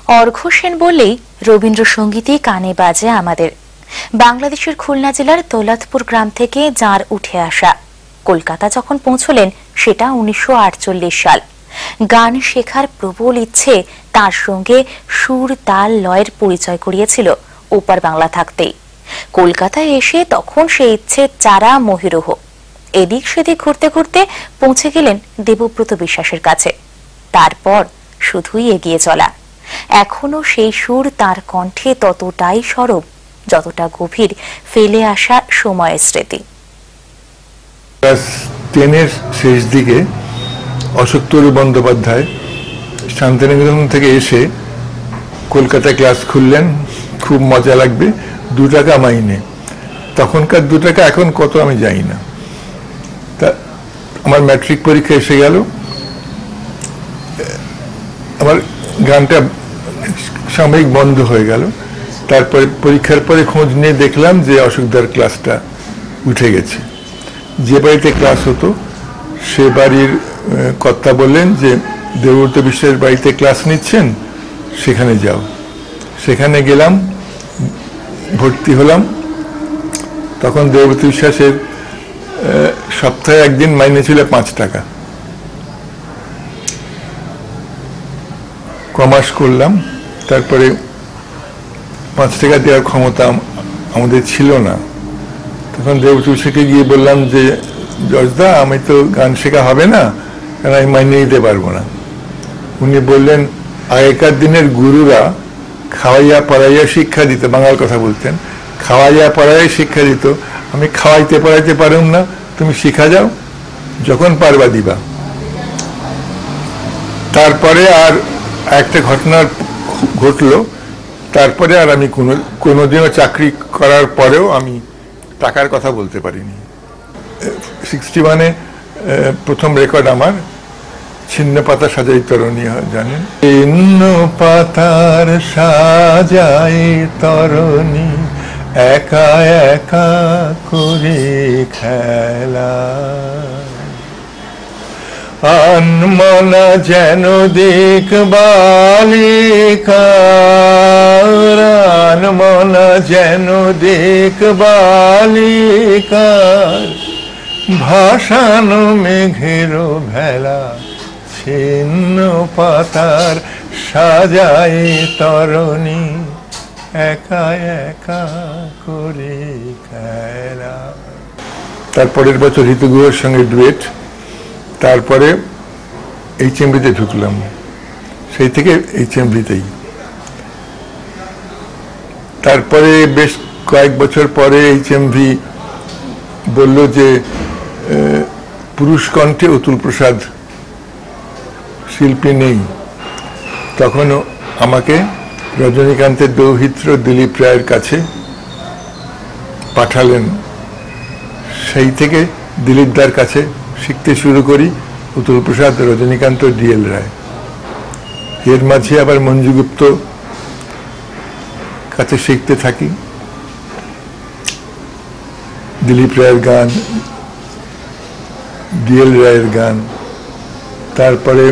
অর্ঘ্য সেন বললেই রবীন্দ্রসঙ্গীতই কানে বাজে আমাদের। বাংলাদেশের খুলনা জেলার দৌলতপুর গ্রাম থেকে যাঁর উঠে আসা, কলকাতা যখন পৌঁছলেন সেটা 1948 সাল। গান শেখার প্রবল ইচ্ছে তার সঙ্গে সুর তাল লয়ের পরিচয় করিয়েছিল ওপার বাংলা থাকতেই। কলকাতায় এসে তখন সেই ইচ্ছে চারা মহিরোহ। এদিক সেদিক ঘুরতে ঘুরতে পৌঁছে গেলেন দেবব্রত বিশ্বাসের কাছে। তারপর শুধুই এগিয়ে চলা। এখনো সেই সুর তার কণ্ঠে ততটাই সরব যতটা গভীর ফেলে আসা সময়ের স্মৃতি। ক্লাস 10-এর শেষ দিকে অশোক তরু বন্দ্যোপাধ্যায় শান্তিনিকেতন থেকে এসে কলকাতায় ক্লাস খুললেন। খুব মজা লাগবে, 2 টাকা মাইনে। তখনকার 2 টাকা এখন কত আমি জানি না। তা আমার ম্যাট্রিক পরীক্ষা এসে গেল, আমার গানটা সাময়িক বন্ধ হয়ে গেল। তারপরে পরীক্ষার পরে খোঁজ নিয়ে দেখলাম যে অশোকদার ক্লাসটা উঠে গেছে। যে বাড়িতে ক্লাস হতো সে বাড়ির কর্তা বললেন যে দেবব্রত বিশ্বাসের বাড়িতে ক্লাস নিচ্ছেন, সেখানে যাও। সেখানে গেলাম, ভর্তি হলাম। তখন দেবব্রত বিশ্বাসের সপ্তাহে একদিন মাইনে ছিল 5 টাকা। কমার্স করলাম, তারপরে 5 টাকা দেওয়ার ক্ষমতা আমাদের ছিল না। তখন দেবব্রত বিশ্বাসকে গিয়ে বললাম যে জজদা, আমি তো গান শেখা হবে না, কারণ আমি মাইনে নিতে পারবো না। উনি বললেন, আগেকার দিনের গুরুরা খাওয়াইয়া পড়াইয়া শিক্ষা দিত, বাংলার কথা বলতেন, খাওয়াইয়া পড়াইয়া শিক্ষা দিত। আমি খাওয়াইতে পড়াইতে পারুম না, তুমি শিখা যাও, যখন পারবা দিবা। তারপরে আর একটা ঘটনা ঘটলো। তারপরে আর আমি কোনোদিনও চাকরি করার পরেও আমি টাকার কথা বলতে পারিনি। 61-এ প্রথম রেকর্ড আমার ছিন্ন পাতা সাজাই তরণী, জানেন? ছিন্ন পাতার সাজাই তরণী, একা একা করে খেলা, আনমনা যেন দিক বালিকার, আনমনা যেন দিক বালিকার, ভাসানো মেঘের ভেলা, ছিন্ন পাতার সাজাই তরণী, একা একা করে খেলা। তারপরের বছর ঋতু গুহর সঙ্গে ডুয়েট। তারপরে HMV-তে ঢুকলাম, সেই থেকে HMV-তেই। তারপরে বেশ কয়েক বছর পরে HMV বলল যে পুরুষ কণ্ঠে অতুল প্রসাদ শিল্পী নেই। তখনও আমাকে রজনীকান্তের দৌহিত্র দিলীপ রায়ের কাছে পাঠালেন। সেই থেকে দিলীপদার কাছে শিখতে শুরু করি, অতুল প্রসাদ, রজনীকান্ত, DL রায়। এর মাঝে আবার মঞ্জু গুপ্ত কাছে শিখতে থাকি, দিলীপ রায়ের গান, DL রায়ের গান। তারপরে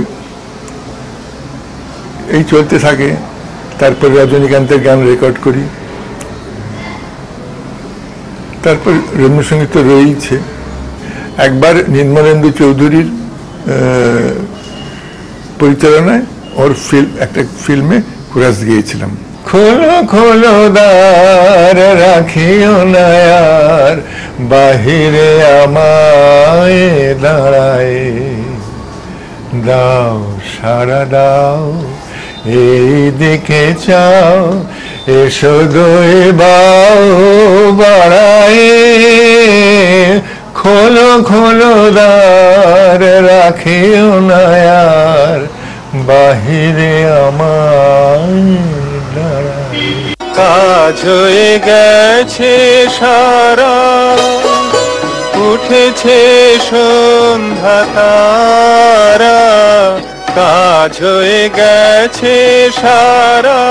এই চলতে থাকে। তারপরে রজনীকান্তের গান রেকর্ড করি। তারপর রবীন্দ্রসঙ্গীত তো রয়েইছে। একবার নির্মলেন্দু চৌধুরীর পরিচালনায় ওর একটা ফিল্মে কোরাস গিয়েছিলাম। খোলো খোলো দ্বার, রাখিও না আর, বাহিরে আমায় দাঁড়ায়, দাও সারা দাও, এই দিকে চাও, এসো দই বাও বাড়ায়, খোলো খোলো দ্বার, রাখিও না আর, বাহিরে আমায় দাঁড়ায়। কাজ হয়ে গেছে সারা, উঠেছে সন্ধ্যা তারা, কাজ হয়ে গেছে সারা,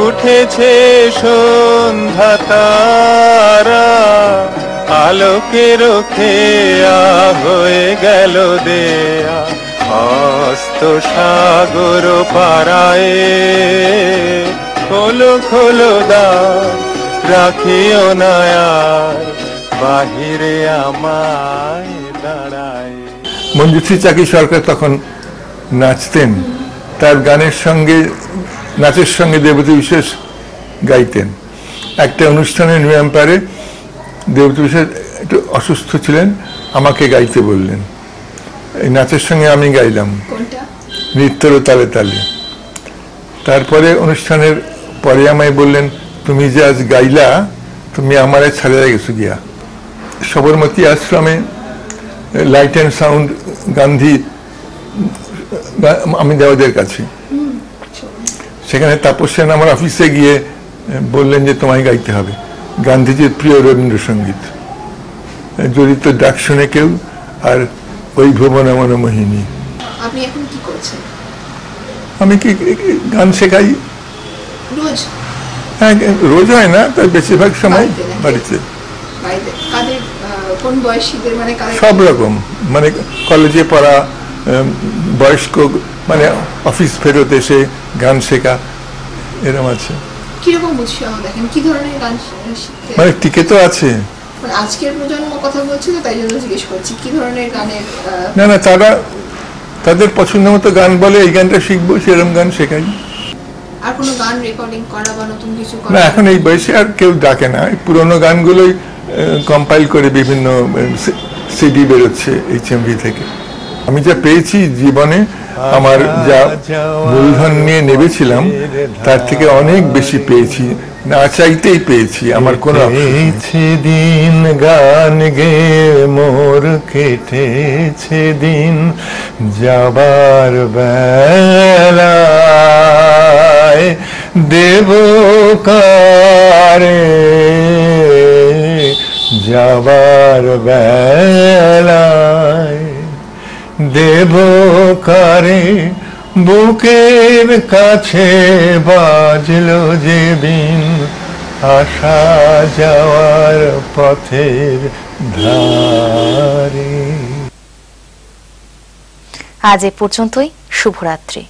উঠেছে সন্ধ্যা তারা, আলোকের খেয়া হয়ে গেল দেয়া, হস্ত সাগর পারায় খোলো খোলো দ্বার রাখিও না আর বাহিরে আমায় দাঁড়ায়। মঞ্জুশ্রী চাকি সরকার তখন নাচতেন, তার গানের সঙ্গে নাচের সঙ্গে দেবতী বিশেষ গাইতেন। একটা অনুষ্ঠানে নিউ এম্পায়ারে দেবতী বিশেষ একটু অসুস্থ ছিলেন, আমাকে গাইতে বললেন। এই নাচের সঙ্গে আমি গাইলাম নৃত্যর তালে তালে। তারপরে অনুষ্ঠানের পরে আমায় বললেন, তুমি যে আজ গাইলা তুমি আমারে ছাড়িয়ে গেছো গিয়া। সবরমতী আশ্রমে লাইট অ্যান্ড সাউন্ড গান্ধী আমিদাবাদের কাছে, সেখানে তাপস সেন আমার অফিসে গিয়ে বললেন যে তোমায় গাইতে হবে গান্ধীজির প্রিয় রবীন্দ্রসঙ্গীত, জড়িত ডাক শুনে কেউ আর ওই ভুবন মনোমোহিনী। আপনি এখন কি করছেন? আমি কি গান শেখাই রোজ? হ্যাঁ, রোজ হয় না, তার বেশিরভাগ সময় বাড়িতে। কাদের, কোন বয়সীদের? মানে সব রকম, মানে কলেজে পড়া, বয়স্ক, মানে অফিস ফেরত এসে গান শেখা, এরকম আছে। কিরকম উৎসাহ দেখেন? কি ধরনের গান শিখতে? মানে টিকে তো আছে। মানে আজকের প্রজন্ম কথা বলছি তো, তাই জন্য জিজ্ঞেস করছি কি ধরনের গানের। না না, তাদের পছন্দ মতো গান বলে এই গানটা শিখবো, সেরকম গান শেখাই। আর কোনো গান রেকর্ডিং করা বা নতুন কিছু করা? না, এখন এই বয়সে আর কেউ ডাকে না। পুরোনো গানগুলোই কম্পাইল করে বিভিন্ন সিডি বেরোচ্ছে HMV থেকে। আমি যা পেয়েছি জীবনে, আমার যা মূলধন নিয়ে নেবেছিলাম তার থেকে অনেক বেশি পেয়েছি, না চাইতেই পেয়েছি। আমার কোনো দিন গান গে মোর কেটেছে দিন যাবার বেলায় দেব কারে যাবার বেলায় দেব কারে বুকের কাছে বাজলো যে বিন আসা যাওয়ার পথের ধারে। আজ এ পর্যন্তই। শুভরাত্রি।